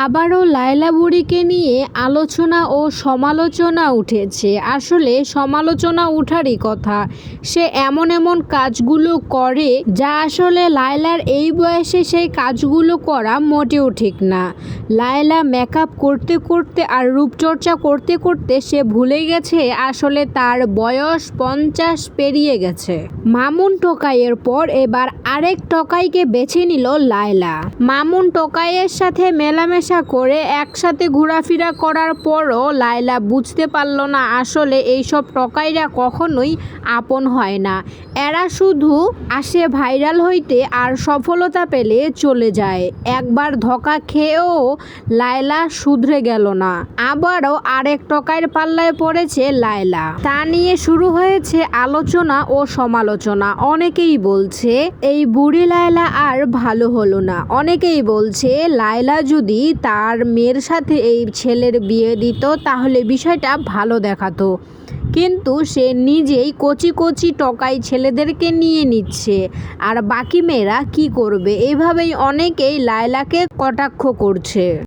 আবারও লায়লা বুড়িকে নিয়ে আলোচনা ও সমালোচনা উঠেছে। আসলে সমালোচনা উঠারই কথা। সে এমন এমন কাজগুলো করে যা আসলে লায়লার এই বয়সে সেই কাজগুলো করা মোটেও ঠিক না। লায়লা মেকআপ করতে করতে আর রূপচর্চা করতে করতে সে ভুলে গেছে আসলে তার বয়স 50 পেরিয়ে গেছে। মামুন টোকাইয়ের পর এবার আরেক টোকাইকে বেছে নিল লায়লা। মামুন টোকাইয়ের সাথে মেলামেশা করে একসাথে ঘোরাফেরা করার পরও লায়লা বুঝতে পারল না আসলে এইসব টোকাইরা কখনোই আপন হয় না। এরা শুধু আসে ভাইরাল হইতে আর সফলতা পেলে চলে যায়। একবার ধোঁকা খেয়েও লায়লা শুধরে গেল না। আবারও আরেক টোকাইয়ের পাল্লায় পড়েছে লায়লা। তা নিয়ে শুরু হয়েছে আলোচনা ও সমালোচনা। অনেকেই বলছে এই বুড়ি লায়লা আর ভালো হলো না। অনেকেই বলছে লায়লা যদি তার মেয়ের সাথে এই ছেলের বিয়ে দিত তাহলে বিষয়টা ভালো দেখাতো, কিন্তু সে নিজেই কচি কচি টোকাই ছেলেদেরকে নিয়ে নিচ্ছে, আর বাকি মেয়েরা কি করবে? এভাবেই অনেকেই লায়লাকে কটাক্ষ করছে।